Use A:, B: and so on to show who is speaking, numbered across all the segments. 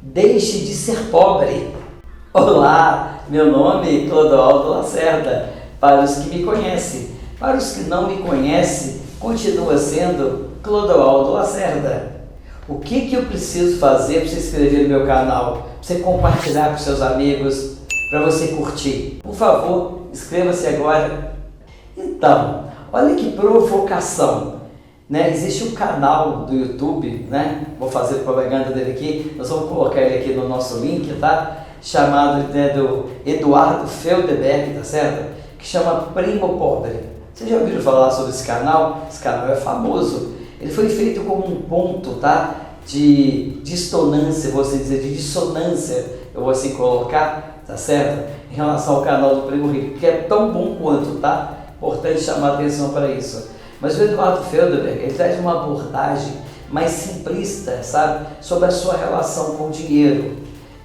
A: Deixe de ser pobre. Olá, meu nome é Clodoaldo Lacerda. Para os que me conhecem, para os que não me conhecem, continua sendo Clodoaldo Lacerda. O que eu preciso fazer para você se inscrever no meu canal? Para você compartilhar com seus amigos, para você curtir? Por favor, inscreva-se agora. Então, olha que provocação. Existe um canal do YouTube, vou fazer propaganda dele aqui, nós vamos colocar ele aqui no nosso link, tá? Chamado do Eduardo Felderberg, tá certo? Que chama Primo Pobre. Vocês já ouviram falar sobre esse canal? Esse canal é famoso. Ele foi feito como um ponto, tá? De dissonância, vou assim dizer, de dissonância, eu vou assim colocar, tá certo? Em relação ao canal do Primo Rico, que é tão bom quanto, tá? Importante chamar atenção para isso. Mas o Eduardo Felderberg, ele traz uma abordagem mais simplista, sabe? Sobre a sua relação com o dinheiro.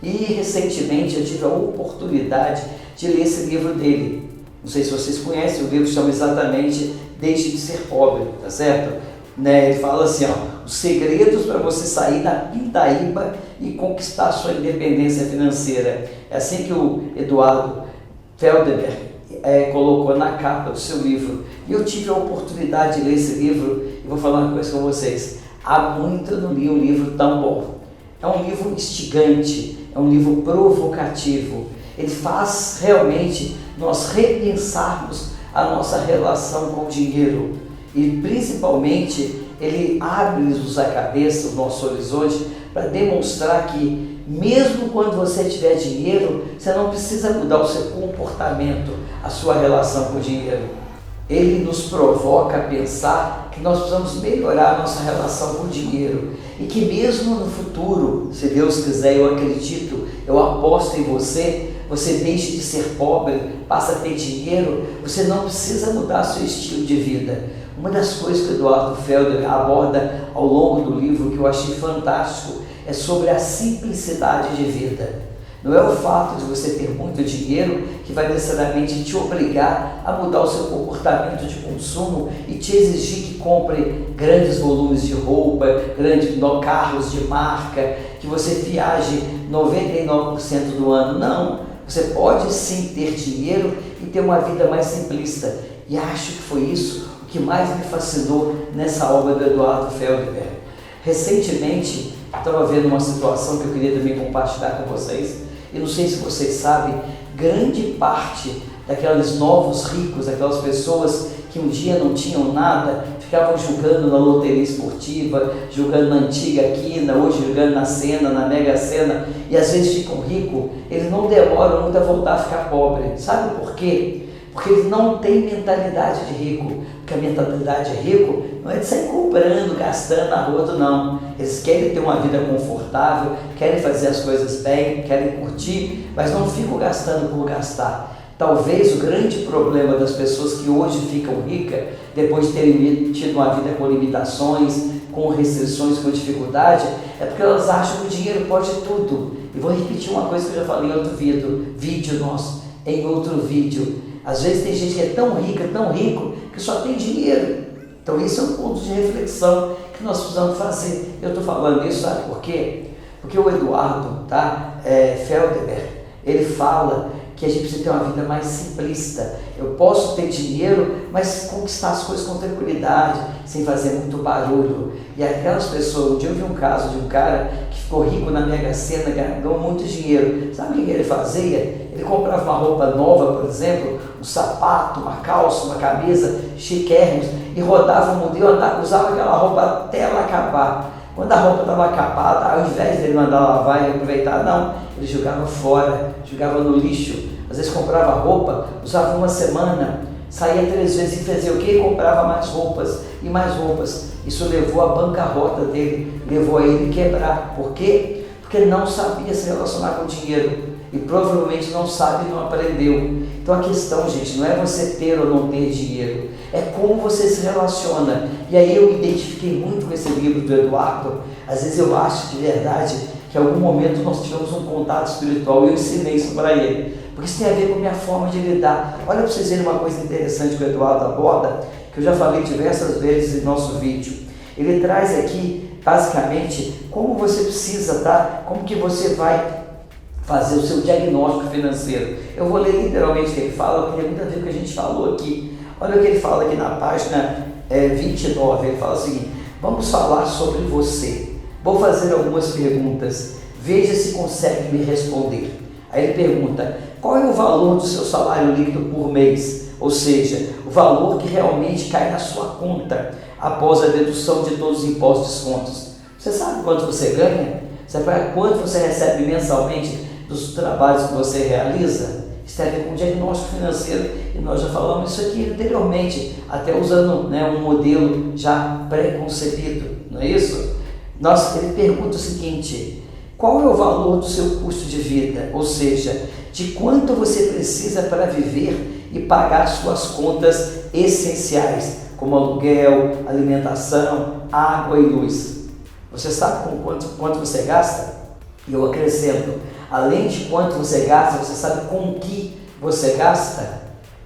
A: E recentemente eu tive a oportunidade de ler esse livro dele. Não sei se vocês conhecem, o livro chama exatamente Deixe de Ser Pobre, tá certo? Ele fala assim, os segredos para você sair da pindaíba e conquistar a sua independência financeira. É assim que o Eduardo Felderberg colocou na capa do seu livro. E eu tive a oportunidade de ler esse livro e vou falar uma coisa com vocês. Há muito eu não li um livro tão bom. É um livro instigante, é um livro provocativo. Ele faz realmente nós repensarmos a nossa relação com o dinheiro. E principalmente ele abre-nos a cabeça, o nosso horizonte, para demonstrar que mesmo quando você tiver dinheiro, você não precisa mudar o seu comportamento, a sua relação com o dinheiro. Ele nos provoca a pensar que nós precisamos melhorar a nossa relação com o dinheiro e que mesmo no futuro, se Deus quiser, eu acredito, eu aposto em você, você deixe de ser pobre, passa a ter dinheiro, você não precisa mudar seu estilo de vida. Uma das coisas que o Eduardo Felder aborda ao longo do livro que eu achei fantástico é sobre a simplicidade de vida. Não é o fato de você ter muito dinheiro que vai necessariamente te obrigar a mudar o seu comportamento de consumo e te exigir que compre grandes volumes de roupa, grandes carros de marca, que você viaje 99% do ano. Não, você pode sim ter dinheiro e ter uma vida mais simplista. E acho que foi isso o que mais me fascinou nessa obra do Eduardo Felderberg. Recentemente, estava vendo uma situação que eu queria também compartilhar com vocês. E não sei se vocês sabem, grande parte daqueles novos ricos, aquelas pessoas que um dia não tinham nada, ficavam jogando na loteria esportiva, jogando na antiga quina, hoje jogando na Sena, na Mega Sena, e às vezes ficam ricos, eles não demoram muito a voltar a ficar pobre. Sabe por quê? Porque eles não têm mentalidade de rico. Porque a mentalidade de rico não é de sair comprando, gastando a rodo, não. Eles querem ter uma vida confortável, querem fazer as coisas bem, querem curtir, mas não ficam gastando por gastar. Talvez o grande problema das pessoas que hoje ficam ricas, depois de terem tido uma vida com limitações, com restrições, com dificuldade, é porque elas acham que o dinheiro pode tudo. E vou repetir uma coisa que eu já falei em outro vídeo nosso, em outro vídeo. Às vezes tem gente que é tão rico, que só tem dinheiro. Então esse é um ponto de reflexão que nós precisamos fazer. Eu estou falando isso, sabe por quê? Porque o Eduardo Felderberg, ele fala que a gente precisa ter uma vida mais simplista. Eu posso ter dinheiro, mas conquistar as coisas com tranquilidade, sem fazer muito barulho. E aquelas pessoas, um dia eu vi um caso de um cara que ficou rico na Mega Sena, ganhou muito dinheiro. Sabe o que ele fazia? Ele comprava uma roupa nova, por exemplo, um sapato, uma calça, uma camisa, chiquérrimos, e rodava o modelo, usava aquela roupa até ela acabar. Quando a roupa estava acabada, ao invés dele mandar lavar e aproveitar, não, ele jogava fora, jogava no lixo. Às vezes comprava roupa, usava uma semana, saía 3 vezes e fazia o quê? Comprava mais roupas e mais roupas. Isso levou à bancarrota dele, levou a ele quebrar. Por quê? Porque ele não sabia se relacionar com o dinheiro. E provavelmente não sabe e não aprendeu. Então a questão, gente, não é você ter ou não ter dinheiro, é como você se relaciona. E aí eu me identifiquei muito com esse livro do Eduardo. Às vezes eu acho de verdade que em algum momento nós tivemos um contato espiritual e eu ensinei isso para ele. Porque isso tem a ver com a minha forma de lidar. Olha para vocês verem uma coisa interessante que o Eduardo aborda, que eu já falei diversas vezes em nosso vídeo. Ele traz aqui basicamente como você precisa, tá? Como que você vai fazer o seu diagnóstico financeiro. Eu vou ler literalmente o que ele fala, porque tem muito a ver com o que a gente falou aqui. Olha o que ele fala aqui na página 29, ele fala o seguinte: vamos falar sobre você. Vou fazer algumas perguntas, veja se consegue me responder. Aí ele pergunta: qual é o valor do seu salário líquido por mês? Ou seja, o valor que realmente cai na sua conta após a dedução de todos os impostos e descontos. Você sabe quanto você ganha? Você sabe quanto você recebe mensalmente dos trabalhos que você realiza? Isso tem a ver com diagnóstico financeiro, e nós já falamos isso aqui anteriormente, até usando um modelo já pré-concebido, não é isso? Ele pergunta o seguinte: qual é o valor do seu custo de vida? Ou seja, de quanto você precisa para viver e pagar suas contas essenciais, como aluguel, alimentação, água e luz. Você sabe com quanto você gasta? E eu acrescento, além de quanto você gasta, você sabe com que você gasta?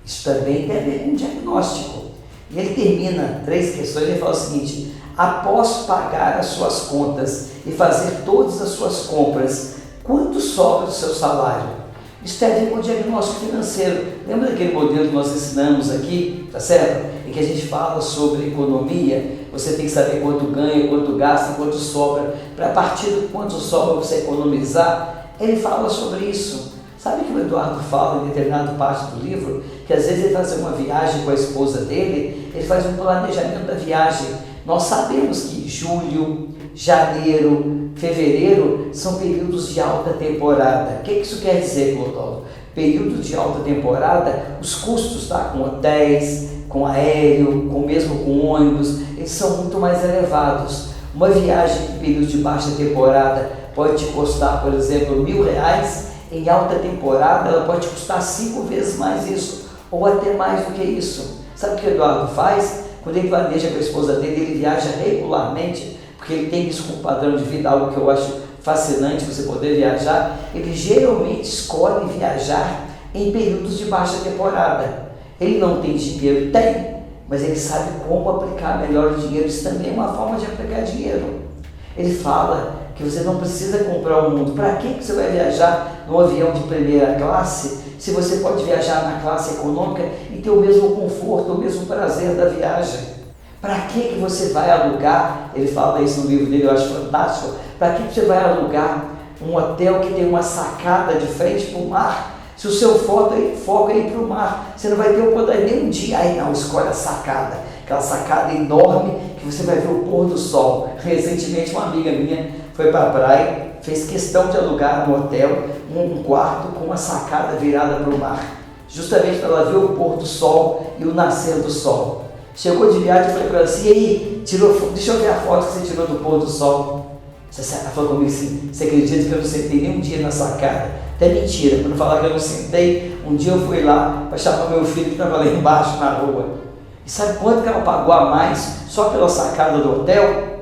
A: Isso também tem a ver com um diagnóstico. E ele termina 3 questões, ele fala o seguinte: após pagar as suas contas e fazer todas as suas compras, quanto sobra do seu salário? Isso tem a ver com o diagnóstico financeiro. Lembra daquele modelo que nós ensinamos aqui, tá certo? Em que a gente fala sobre economia. Você tem que saber quanto ganha, quanto gasta, quanto sobra, para a partir do quanto sobra você economizar. Ele fala sobre isso. Sabe que o Eduardo fala em determinada parte do livro, que às vezes ele faz uma viagem com a esposa dele, ele faz um planejamento da viagem. Nós sabemos que julho, janeiro, fevereiro são períodos de alta temporada. O que isso quer dizer, Clodoaldo? Período de alta temporada, os custos, tá? Com hotéis, com aéreo, mesmo com ônibus, eles são muito mais elevados. Uma viagem em período de baixa temporada pode te custar, por exemplo, R$1.000, em alta temporada ela pode custar 5 vezes mais isso, ou até mais do que isso. Sabe o que o Eduardo faz? Quando ele planeja com a esposa dele, ele viaja regularmente, porque ele tem isso como padrão de vida, algo que eu acho fascinante, você poder viajar. Ele geralmente escolhe viajar em períodos de baixa temporada. Ele não tem dinheiro? Tem, mas ele sabe como aplicar melhor o dinheiro. Isso também é uma forma de aplicar dinheiro. Ele fala que você não precisa comprar o mundo. Para que você vai viajar num avião de primeira classe, se você pode viajar na classe econômica e ter o mesmo conforto, o mesmo prazer da viagem? Para que você vai alugar? Ele fala isso no livro dele, eu acho fantástico. Para que você vai alugar um hotel que tem uma sacada de frente para o mar? Se o seu foco é ir para o mar, você não vai ter o poder nem um dia. Aí não, escolhe a sacada, aquela sacada enorme que você vai ver o pôr do sol. Recentemente uma amiga minha foi para a praia, fez questão de alugar um hotel, um quarto com uma sacada virada para o mar, justamente para ela ver o pôr do sol e o nascer do sol. Chegou de viagem e falei para ela assim: e aí, deixa eu ver a foto que você tirou do pôr do sol. Ela falou comigo assim: você acredita que eu não sentei nem um dia na sacada? Até mentira, para não falar que eu não sentei. Um dia eu fui lá para chamar meu filho que estava lá embaixo na rua. E sabe quanto que ela pagou a mais só pela sacada do hotel?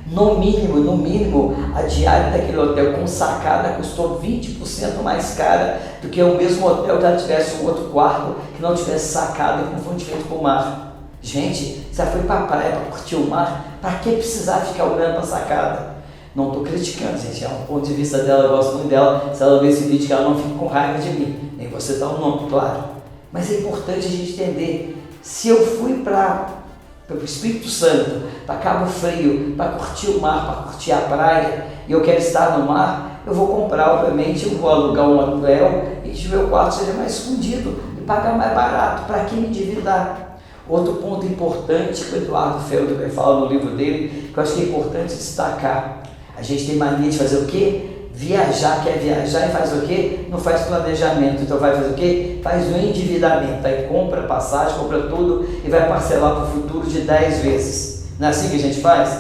A: No mínimo, a diária daquele hotel com sacada custou 20% mais cara do que o mesmo hotel que ela tivesse um outro quarto que não tivesse sacada e com fundimento para o mar. Gente, você foi para a praia para curtir o mar, para que precisar ficar olhando para a sacada? Não estou criticando, gente, é um ponto de vista dela, eu gosto muito dela. Se ela ver esse vídeo, que ela não fique com raiva de mim, nem você dá um nome, claro. Mas é importante a gente entender: se eu fui para o Espírito Santo, para Cabo Frio, para curtir o mar, para curtir a praia, e eu quero estar no mar, eu vou comprar, obviamente, eu vou alugar um hotel e que o meu quarto seja mais escondido e pagar mais barato. Para que me endividar? Outro ponto importante que o Eduardo Feldman fala no livro dele, que eu acho que é importante destacar: a gente tem mania de fazer o quê? Viajar, quer viajar e faz o quê? Não faz planejamento, então vai fazer o quê? Faz o endividamento, aí compra passagem, compra tudo e vai parcelar para o futuro de 10 vezes. Não é assim que a gente faz?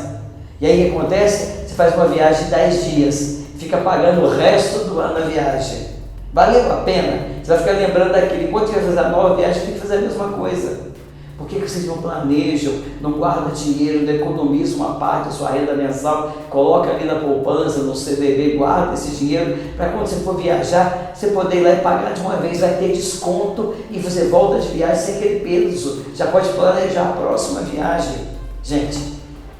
A: E aí o que acontece? Você faz uma viagem de 10 dias, fica pagando o resto do ano a viagem. Valeu a pena? Você vai ficar lembrando daquilo. Enquanto você vai fazer a nova viagem, tem que fazer a mesma coisa. Por que vocês não planejam, não guardam dinheiro, não economizam uma parte da sua renda mensal, coloca ali na poupança, no CDB, guarda esse dinheiro, para quando você for viajar, você poder ir lá e pagar de uma vez, vai ter desconto e você volta de viagem sem aquele peso, já pode planejar a próxima viagem. Gente,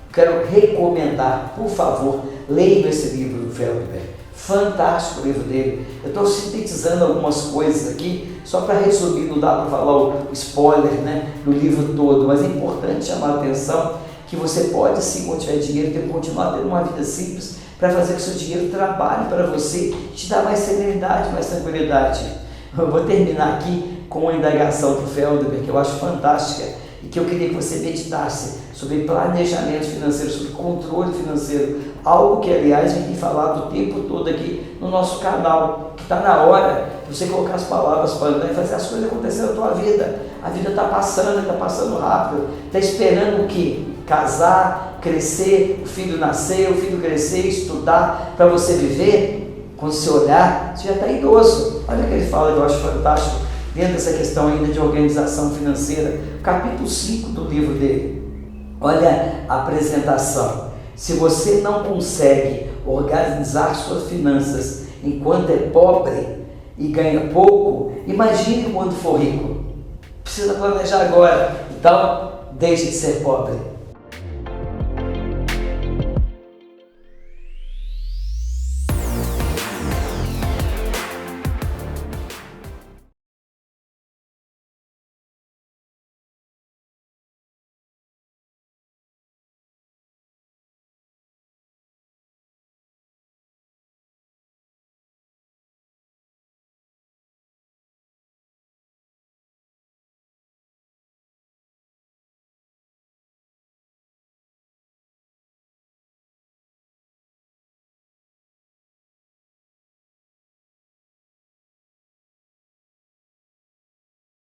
A: o quero recomendar, por favor, leiam esse livro do Feldberg. Fantástico o livro dele. Eu estou sintetizando algumas coisas aqui, só para resumir, não dá para falar o spoiler, né, do livro todo, mas é importante chamar a atenção que você pode sim, quando tiver dinheiro, ter que continuar tendo uma vida simples para fazer que o seu dinheiro trabalhe para você, te dar mais serenidade, mais tranquilidade. Eu vou terminar aqui com uma indagação do Feldberg, que eu acho fantástica e que eu queria que você meditasse sobre planejamento financeiro, sobre controle financeiro, algo que, aliás, vem falado o tempo todo aqui no nosso canal, que está na hora de você colocar as palavras para andar e fazer as coisas acontecerem na tua vida. A vida está passando rápido, está esperando o quê? Casar, crescer, o filho nascer, o filho crescer, estudar, para você viver. Quando você olhar, você já está idoso. Olha o que ele fala, que eu acho fantástico, dentro dessa questão ainda de organização financeira, capítulo 5 do livro dele. Olha a apresentação. Se você não consegue organizar suas finanças enquanto é pobre e ganha pouco, imagine quando for rico. Precisa planejar agora. Então, deixe de ser pobre.